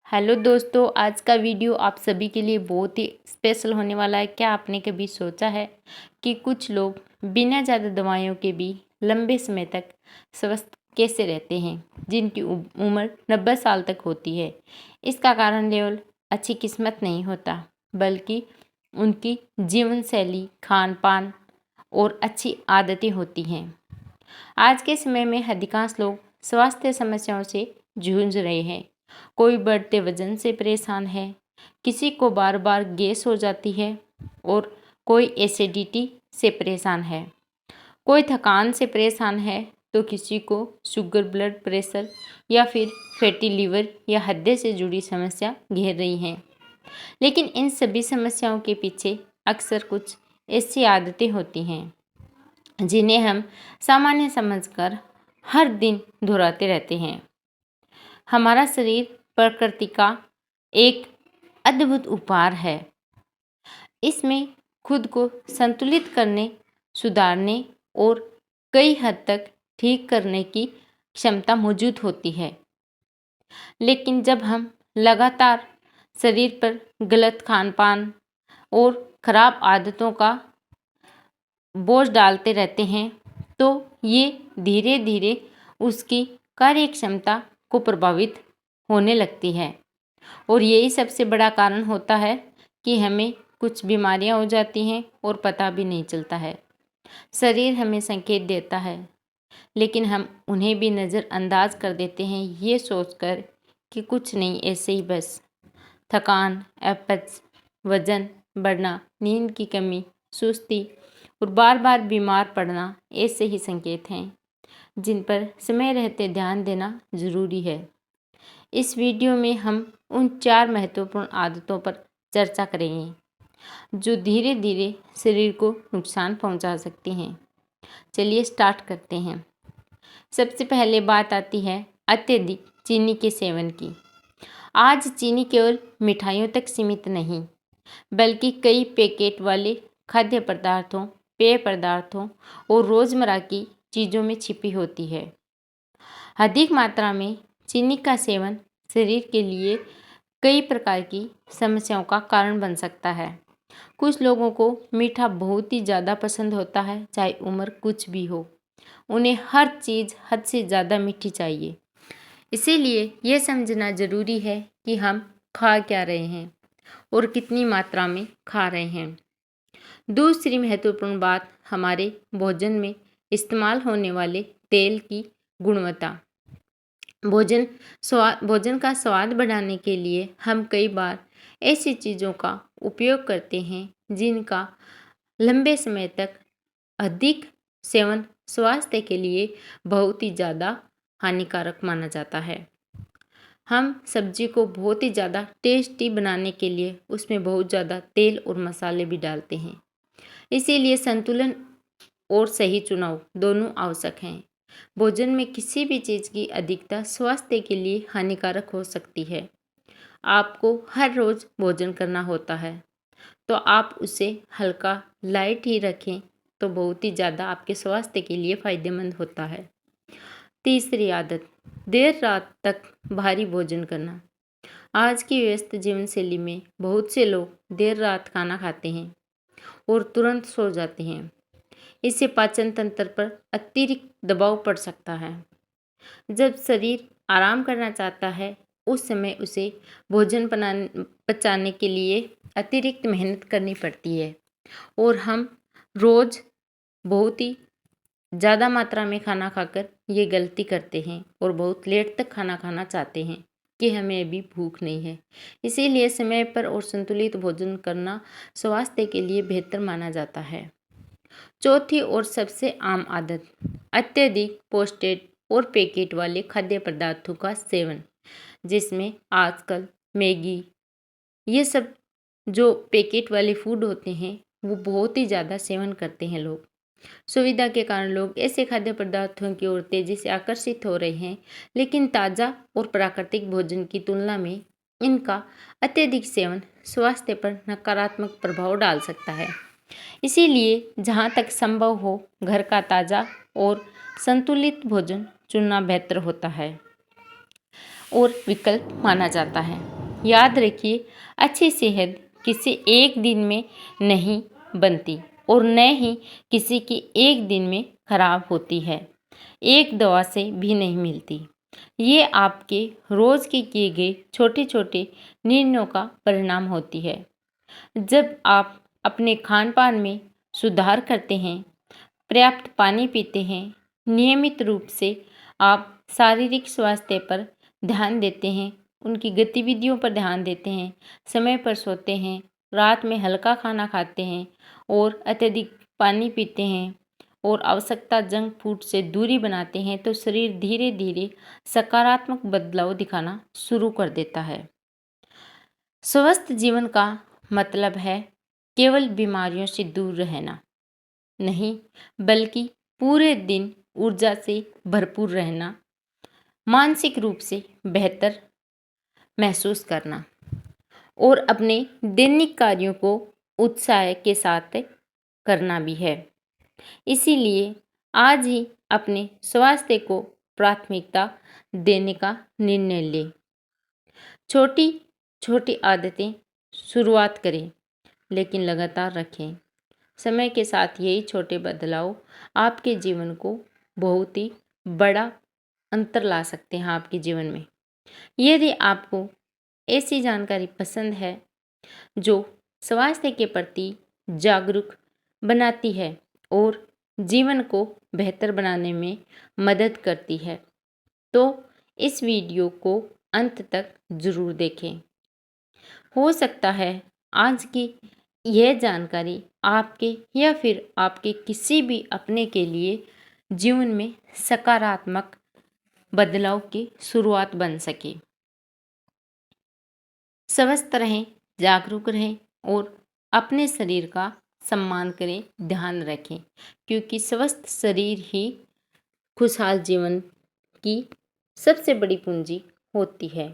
Hello दोस्तों, आज का वीडियो आप सभी के लिए बहुत ही स्पेशल होने वाला है। क्या आपने कभी सोचा है कि कुछ लोग बिना ज़्यादा दवाइयों के भी लंबे समय तक स्वस्थ कैसे रहते हैं, जिनकी उम्र 90 साल तक होती है। इसका कारण केवल अच्छी किस्मत नहीं होता, बल्कि उनकी जीवन शैली, खान पान और अच्छी आदतें होती हैं। आज के समय में अधिकांश लोग स्वास्थ्य समस्याओं से जूझ रहे हैं। कोई बढ़ते वजन से परेशान है, किसी को बार बार गैस हो जाती है और कोई एसिडिटी से परेशान है। कोई थकान से परेशान है तो किसी को शुगर, ब्लड प्रेशर या फिर फैटी लिवर या हृदय से जुड़ी समस्या घेर रही हैं। लेकिन इन सभी समस्याओं के पीछे अक्सर कुछ ऐसी आदतें होती हैं जिन्हें हम सामान्य समझकर हर दिन दोहराते रहते हैं। हमारा शरीर प्रकृति का एक अद्भुत उपहार है। इसमें खुद को संतुलित करने, सुधारने और कई हद तक ठीक करने की क्षमता मौजूद होती है। लेकिन जब हम लगातार शरीर पर गलत खान पान और खराब आदतों का बोझ डालते रहते हैं, तो ये धीरे धीरे उसकी कार्य क्षमता को प्रभावित होने लगती है। और यही सबसे बड़ा कारण होता है कि हमें कुछ बीमारियां हो जाती हैं और पता भी नहीं चलता है। शरीर हमें संकेत देता है, लेकिन हम उन्हें भी नज़रअंदाज कर देते हैं, ये सोचकर कि कुछ नहीं, ऐसे ही बस। थकान, अपच, वजन बढ़ना, नींद की कमी, सुस्ती और बार बार बीमार पड़ना ऐसे ही संकेत हैं जिन पर समय रहते ध्यान देना ज़रूरी है। इस वीडियो में हम उन 4 महत्वपूर्ण आदतों पर चर्चा करेंगे जो धीरे धीरे शरीर को नुकसान पहुंचा सकती हैं। चलिए स्टार्ट करते हैं। सबसे पहले बात आती है अत्यधिक चीनी के सेवन की। आज चीनी केवल मिठाइयों तक सीमित नहीं, बल्कि कई पैकेट वाले खाद्य पदार्थों, पेय पदार्थों और रोज़मर्रा की चीज़ों में छिपी होती है। अधिक मात्रा में चीनी का सेवन शरीर के लिए कई प्रकार की समस्याओं का कारण बन सकता है। कुछ लोगों को मीठा बहुत ही ज़्यादा पसंद होता है, चाहे उम्र कुछ भी हो। उन्हें हर चीज़ हद से ज़्यादा मीठी चाहिए। इसीलिए यह समझना ज़रूरी है कि हम खा क्या रहे हैं और कितनी मात्रा में खा रहे हैं। दूसरी महत्वपूर्ण बात हमारे भोजन में इस्तेमाल होने वाले तेल की गुणवत्ता। भोजन का स्वाद बढ़ाने के लिए हम कई बार ऐसी चीज़ों का उपयोग करते हैं जिनका लंबे समय तक अधिक सेवन स्वास्थ्य के लिए बहुत ही ज़्यादा हानिकारक माना जाता है। हम सब्जी को बहुत ही ज़्यादा टेस्टी बनाने के लिए उसमें बहुत ज़्यादा तेल और मसाले भी डालते हैं। इसीलिए संतुलन और सही चुनाव दोनों आवश्यक हैं। भोजन में किसी भी चीज़ की अधिकता स्वास्थ्य के लिए हानिकारक हो सकती है। आपको हर रोज़ भोजन करना होता है, तो आप उसे हल्का, लाइट ही रखें, तो बहुत ही ज़्यादा आपके स्वास्थ्य के लिए फ़ायदेमंद होता है। तीसरी आदत, देर रात तक भारी भोजन करना। आज की व्यस्त जीवनशैली में बहुत से लोग देर रात खाना खाते हैं और तुरंत सो जाते हैं। इससे पाचन तंत्र पर अतिरिक्त दबाव पड़ सकता है। जब शरीर आराम करना चाहता है, उस समय उसे भोजन पचाने के लिए अतिरिक्त मेहनत करनी पड़ती है और हम रोज़ बहुत ही ज़्यादा मात्रा में खाना खाकर ये गलती करते हैं और बहुत लेट तक खाना खाना चाहते हैं कि हमें अभी भूख नहीं है। इसीलिए समय पर और संतुलित भोजन करना स्वास्थ्य के लिए बेहतर माना जाता है। चौथी और सबसे आम आदत, अत्यधिक प्रोसेस्ड और पैकेट वाले खाद्य पदार्थों का सेवन, जिसमें आजकल मैगी, ये सब जो पैकेट वाले फूड होते हैं वो बहुत ही ज़्यादा सेवन करते हैं लोग। सुविधा के कारण लोग ऐसे खाद्य पदार्थों की ओर तेज़ी से आकर्षित हो रहे हैं, लेकिन ताज़ा और प्राकृतिक भोजन की तुलना में इनका अत्यधिक सेवन स्वास्थ्य पर नकारात्मक प्रभाव डाल सकता है। इसीलिए जहाँ तक संभव हो, घर का ताज़ा और संतुलित भोजन चुनना बेहतर होता है और विकल्प माना जाता है। याद रखिए, अच्छी सेहत किसी एक दिन में नहीं बनती और न ही किसी की एक दिन में खराब होती है, एक दवा से भी नहीं मिलती। ये आपके रोज़ के किए गए छोटे छोटे निर्णयों का परिणाम होती है। जब आप अपने खान पान में सुधार करते हैं, पर्याप्त पानी पीते हैं, नियमित रूप से आप शारीरिक स्वास्थ्य पर ध्यान देते हैं, उनकी गतिविधियों पर ध्यान देते हैं, समय पर सोते हैं, रात में हल्का खाना खाते हैं और अत्यधिक पानी पीते हैं और आवश्यकता जंक फूड से दूरी बनाते हैं, तो शरीर धीरे धीरे सकारात्मक बदलाव दिखाना शुरू कर देता है। स्वस्थ जीवन का मतलब है केवल बीमारियों से दूर रहना नहीं, बल्कि पूरे दिन ऊर्जा से भरपूर रहना, मानसिक रूप से बेहतर महसूस करना और अपने दैनिक कार्यों को उत्साह के साथ करना भी है। इसीलिए आज ही अपने स्वास्थ्य को प्राथमिकता देने का निर्णय लें। छोटी छोटी आदतें शुरुआत करें, लेकिन लगातार रखें। समय के साथ यही छोटे बदलाव आपके जीवन को बहुत ही बड़ा अंतर ला सकते हैं आपके जीवन में। यदि आपको ऐसी जानकारी पसंद है जो स्वास्थ्य के प्रति जागरूक बनाती है और जीवन को बेहतर बनाने में मदद करती है, तो इस वीडियो को अंत तक ज़रूर देखें। हो सकता है आज की यह जानकारी आपके या फिर आपके किसी भी अपने के लिए जीवन में सकारात्मक बदलाव की शुरुआत बन सके। स्वस्थ रहें, जागरूक रहें और अपने शरीर का सम्मान करें, ध्यान रखें, क्योंकि स्वस्थ शरीर ही खुशहाल जीवन की सबसे बड़ी पूंजी होती है।